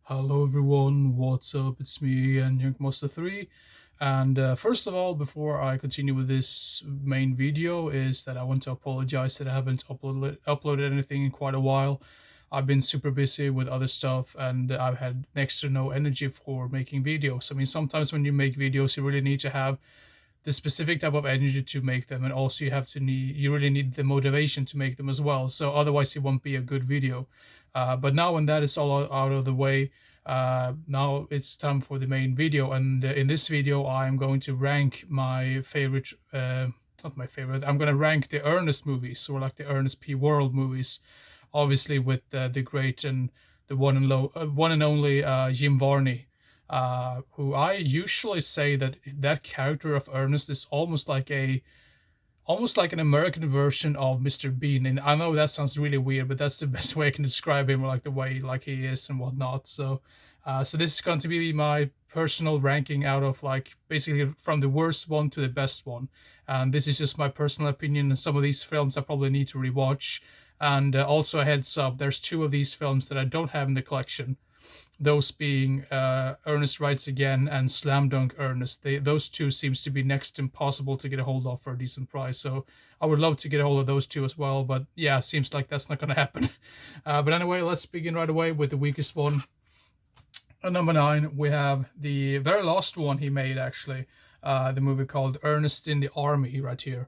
Hello everyone, what's up? It's me and Youngmonster3. And first of all, before I continue with this main video, is that I want to apologize that I haven't uploaded anything in quite a while. I've been super busy with other stuff and I've had next to no energy for making videos. I mean, sometimes when you make videos, you really need to have the specific type of energy to make them, and also you really need the motivation to make them as well, so otherwise it won't be a good video. But now when that is all out of the way, now it's time for the main video, and in this video I'm going to rank my favorite, not my favorite, I'm going to rank the Ernest movies, or like the Ernest P. World movies, obviously with the great and the one and only Jim Varney, who I usually say that that character of Ernest is almost like an American version of Mr. Bean. And I know that sounds really weird, but that's the best way I can describe him, like the way like he is and whatnot. So this is going to be my personal ranking out of like basically from the worst one to the best one. And this is just my personal opinion. And some of these films I probably need to rewatch. And also a heads up, there's two of these films that I don't have in the collection, those being Ernest Writes Again and Slam Dunk Ernest. Those two seems to be next to impossible to get a hold of for a decent price. So I would love to get a hold of those two as well, but yeah, seems like that's not going to happen. But anyway, let's begin right away with the weakest one. At number 9, we have the very last one he made, actually, the movie called Ernest in the Army, right here.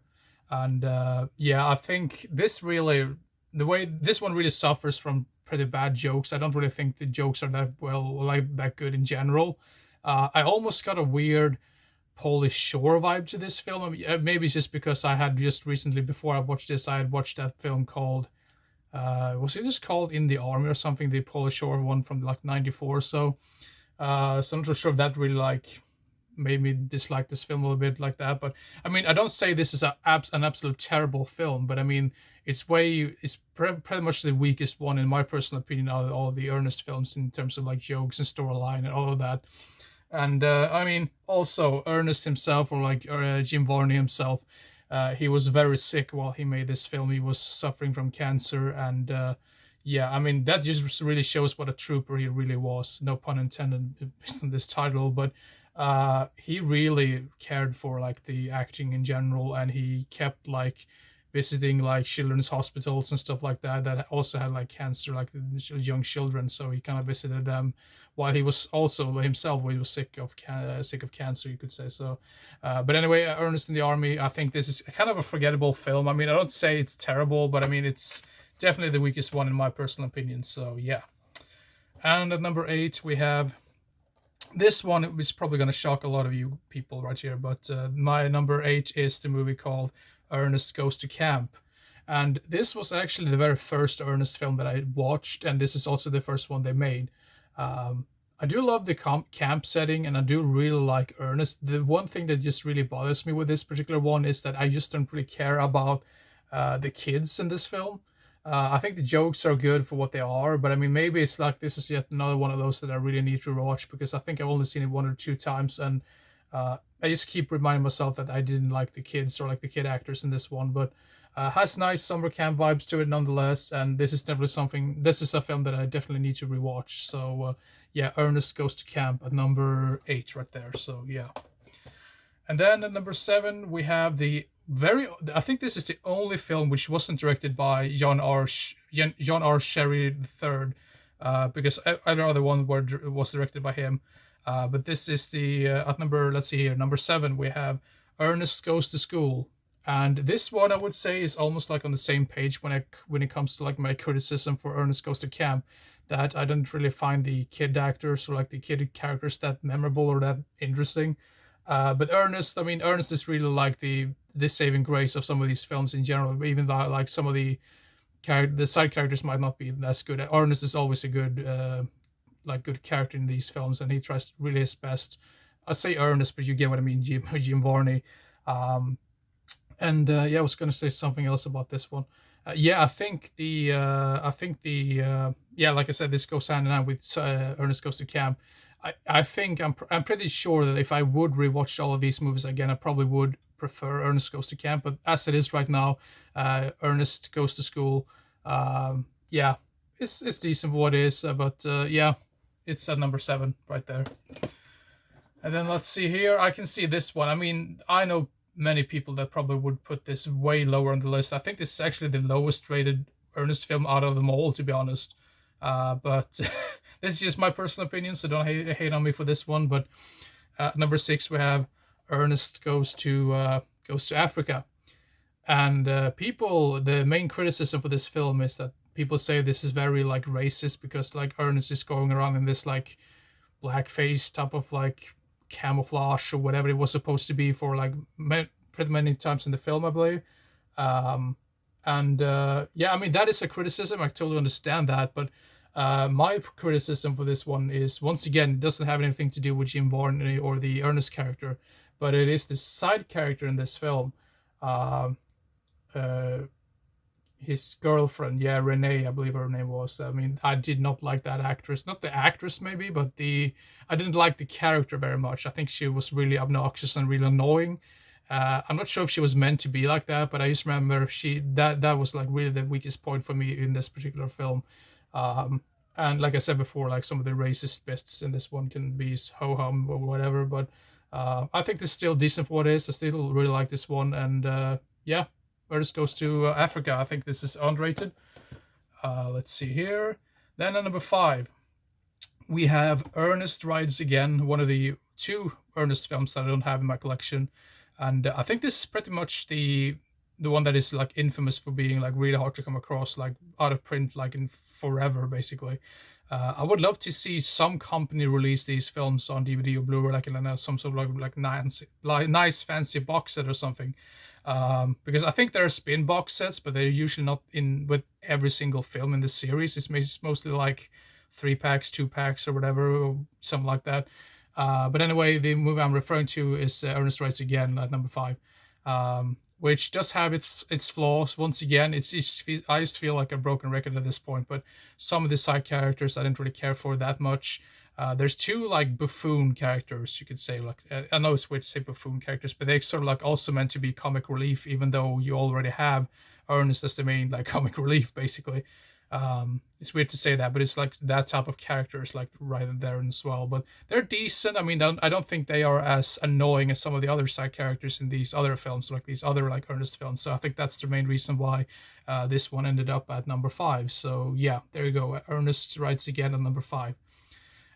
And yeah, I think the way this one really suffers from pretty bad jokes. I don't really think the jokes are that good in general. I almost got a weird Polish Shore vibe to this film. I mean, maybe it's just because I had just recently, before I watched this, I had watched that film called, was it just called In the Army or something? The Polish Shore one from like '94 or so. So I'm not sure if that really like made me dislike this film a little bit like that. But I mean, I don't say this is an absolute terrible film, but I mean, it's pretty much the weakest one in my personal opinion out of all the Ernest films in terms of like jokes and storyline and all of that. And I mean, also Ernest himself, or like Jim Varney himself, he was very sick while he made this film. He was suffering from cancer, and yeah, I mean that just really shows what a trooper he really was. No pun intended, based on this title, but he really cared for like the acting in general, and he kept like visiting like children's hospitals and stuff like that that also had like cancer, like young children. So he kind of visited them while he was also himself, when he was sick of cancer, you could say. So but anyway, Ernest in the Army, I think this is kind of a forgettable film. I mean, I don't say it's terrible, but I mean it's definitely the weakest one in my personal opinion. So yeah. And at number 8 we have this one, which is probably going to shock a lot of you people right here, but my number 8 is the movie called Ernest Goes to Camp. And this was actually the very first Ernest film that I watched, and this is also the first one they made. I do love the camp setting, and I do really like Ernest. The one thing that just really bothers me with this particular one is that I just don't really care about the kids in this film. I think the jokes are good for what they are, but I mean, maybe it's like this is yet another one of those that I really need to watch, because I think I've only seen it one or two times, and I just keep reminding myself that I didn't like the kids or like the kid actors in this one, but has nice summer camp vibes to it nonetheless. And this is definitely something. This is a film that I definitely need to rewatch. So yeah, Ernest Goes to Camp at number 8 right there. So yeah. And then at number 7 we have the very, I think this is the only film which wasn't directed by John R. Sherry III, because every other one was directed by him. But this is the at number, let's see here, number 7 we have Ernest Goes to School. And this one I would say is almost like on the same page when it comes to like my criticism for Ernest Goes to Camp, that I don't really find the kid actors or like the kid characters that memorable or that interesting. But Ernest, I mean, Ernest is really like the saving grace of some of these films in general. Even though like some of the side characters might not be as good, Ernest is always a good good character in these films, and he tries really his best. I say Ernest, but you get what I mean, Jim Varney. And yeah, I was going to say something else about this one. Yeah, I think the yeah, like I said, this goes hand in hand with Ernest Goes to Camp. I think I'm pretty sure that if I would rewatch all of these movies again, I probably would prefer Ernest Goes to Camp. But as it is right now, Ernest Goes to School, yeah, it's decent for what it is. But yeah, it's at number 7 right there. And then let's see here. I can see this one. I mean, I know many people that probably would put this way lower on the list. I think this is actually the lowest rated Ernest film out of them all, to be honest. But this is just my personal opinion, so don't hate on me for this one. But number 6, we have Ernest goes to Africa, and people. The main criticism for this film is that people say this is very like racist because like Ernest is going around in this like blackface type of like camouflage or whatever it was supposed to be for like pretty many times in the film, I believe. Um, and yeah, I mean that is a criticism. I totally understand that, but my criticism for this one is once again it doesn't have anything to do with Jim Varney or the Ernest character, but it is the side character in this film. Um uh, his girlfriend, yeah, Renee, I believe her name was. I mean, I did not like that actress. Not the actress, maybe, but I didn't like the character very much. I think she was really obnoxious and really annoying. I'm not sure if she was meant to be like that, but I just remember that was like really the weakest point for me in this particular film. Um, and like I said before, like some of the racist bits in this one can be ho hum or whatever, but I think this is still decent for what it is. I still really like this one, and yeah, Ernest Goes to Africa. I think this is underrated. Let's see here. Then at number 5, we have Ernest Rides Again, one of the 2 Ernest films that I don't have in my collection. And I think this is pretty much the one that is like infamous for being like really hard to come across, like out of print, like in forever, basically. I would love to see some company release these films on DVD or Blu-ray, like in some sort of like nice fancy box set or something. Because I think there are spin box sets, but they're usually not in with every single film in the series. It's mostly like 3 packs, 2 packs, or whatever, or something like that. But anyway, the movie I'm referring to is Ernest Rides Again at number 5, which does have its flaws. Once again, I just feel like a broken record at this point. But some of the side characters I didn't really care for that much. There's 2 like buffoon characters, you could say. Like I know it's weird to say buffoon characters, but they're sort of like also meant to be comic relief, even though you already have Ernest as the main like comic relief, basically. It's weird to say that, but it's like that type of characters like right there as well. But they're decent. I mean, I don't think they are as annoying as some of the other side characters in these other films, like these other like Ernest films. So I think that's the main reason why this one ended up at number 5. So yeah, there you go. Ernest Rides Again at number 5.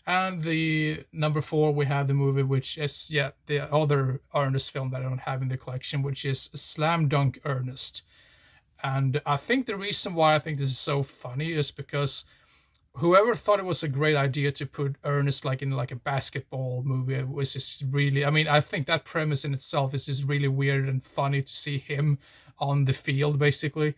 And the number 4, we have the movie, which is, yeah, the other Ernest film that I don't have in the collection, which is Slam Dunk Ernest. And I think the reason why I think this is so funny is because whoever thought it was a great idea to put Ernest like in like a basketball movie was just really, I mean, I think that premise in itself is just really weird and funny to see him on the field, basically.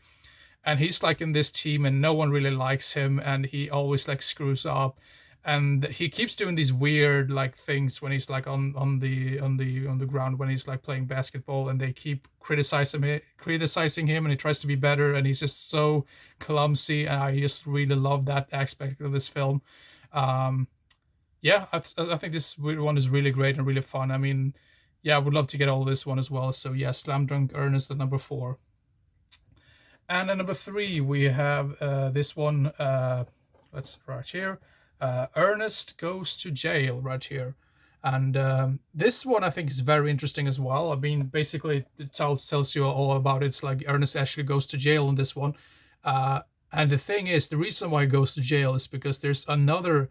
And he's like in this team and no one really likes him and he always like screws up, and he keeps doing these weird like things when he's like on the ground when he's like playing basketball, and they keep criticizing him, and he tries to be better, and he's just so clumsy, and I just really love that aspect of this film. um yeah, I think this one is really great and really fun. I mean, yeah, I would love to get all this one as well. So yeah, Slam Dunk Ernest at number 4. And at number 3, we have this one. Let's right here. Ernest Goes to Jail right here. And this one I think is very interesting as well. I mean, basically, it tells you all about it. It's like Ernest actually goes to jail in this one. And the thing is, the reason why he goes to jail is because there's another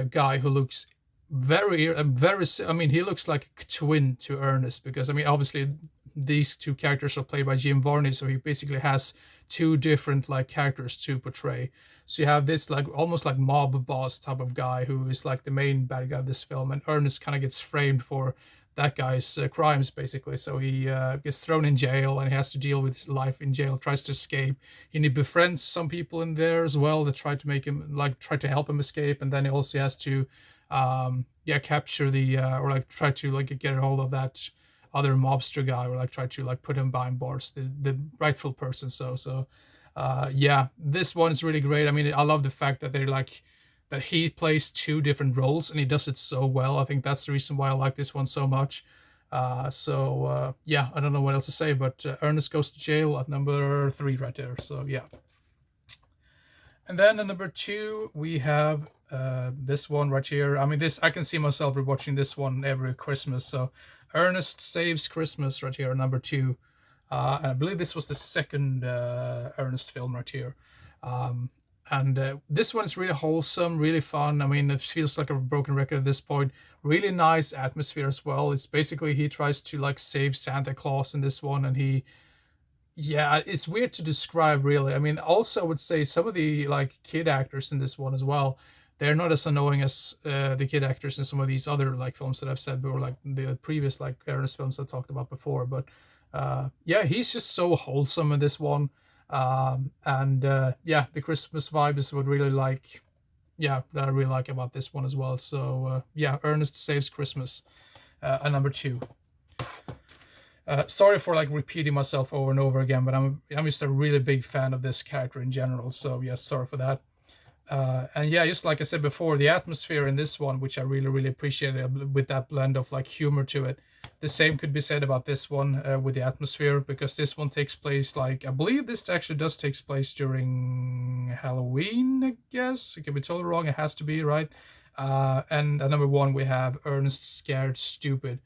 guy who looks I mean, he looks like a twin to Ernest, because I mean, obviously these 2 characters are played by Jim Varney, so he basically has 2 different like characters to portray. So you have this like almost like mob boss type of guy who is like the main bad guy of this film, and Ernest kind of gets framed for that guy's crimes, basically. So he gets thrown in jail and he has to deal with his life in jail, tries to escape. He befriends some people in there as well that try to help him escape, and then he also has to yeah, capture the or like try to like get a hold of that other mobster guy, or like try to like put him behind bars, the rightful person. Yeah, this one is really great. I mean, I love the fact that they're like that he plays 2 different roles and he does it so well. I think that's the reason why I like this one so much. Yeah, I don't know what else to say, but Ernest Goes to Jail at number 3 right there. So yeah. And then at number 2, we have this one right here. I mean, this, I can see myself rewatching this one every Christmas. So Ernest Saves Christmas right here, number 2. And I believe this was the second Ernest film right here. And this one's really wholesome, really fun. I mean, it feels like a broken record at this point. Really nice atmosphere as well. It's basically, he tries to like save Santa Claus in this one, and he, yeah, it's weird to describe really. I mean, also I would say some of the like kid actors in this one as well, they're not as annoying as the kid actors in some of these other like films that I've said before, like the previous like Ernest films I talked about before. But yeah, he's just so wholesome in this one. And yeah, the Christmas vibe is what really like, yeah, that I really like about this one as well. So yeah, Ernest Saves Christmas, at number 2. Sorry for like repeating myself over and over again, but I'm just a really big fan of this character in general. So yes, sorry for that. And yeah, just like I said before, the atmosphere in this one, which I really appreciated with that blend of like humor to it. The same could be said about this one with the atmosphere, because this one takes place like, I believe this actually does takes place during Halloween, I guess. It can be totally wrong. It has to be, right? And at number 1, we have Ernest Scared Stupid.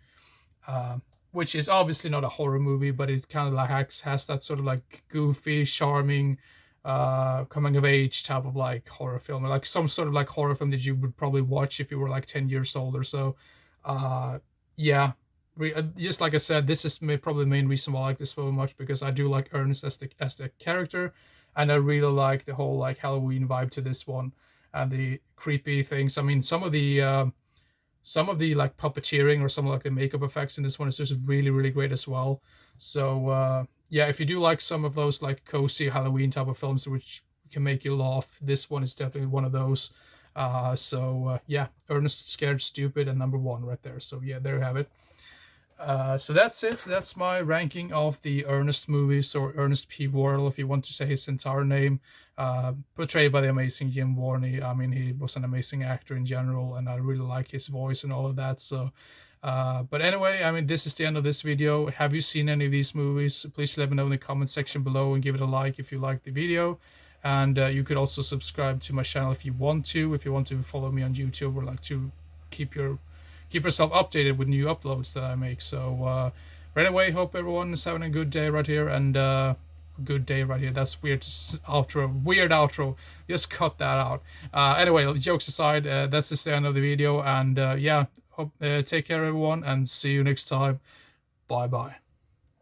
Which is obviously not a horror movie, but it kind of like has that sort of like goofy, charming, coming of age type of like horror film, or like some sort of like horror film that you would probably watch if you were like 10 years old or so. Yeah, just like I said, this is probably the main reason why I like this so much, because I do like Ernest as the character, and I really like the whole like Halloween vibe to this one, and the creepy things. I mean, some of the like puppeteering or some of like the makeup effects in this one is just really great as well. So yeah, if you do like some of those like cozy Halloween type of films which can make you laugh, this one is definitely one of those. So yeah, Ernest Scared Stupid and number 1 right there. So yeah, there you have it. So that's it. That's my ranking of the Ernest movies, or Ernest P. Worrell, if you want to say his entire name, portrayed by the amazing Jim Varney. I mean, he was an amazing actor in general, and I really like his voice and all of that. So, but anyway, I mean, this is the end of this video. Have you seen any of these movies? Please let me know in the comment section below, and give it a like if you like the video. And you could also subscribe to my channel if you want to follow me on YouTube, or like to keep yourself updated with new uploads that I make. So but anyway, hope everyone is having a good day right here, and good day right here. That's weird outro. Just cut that out. Anyway, jokes aside, that's just the end of the video, and yeah, hope take care everyone, and see you next time. Bye bye.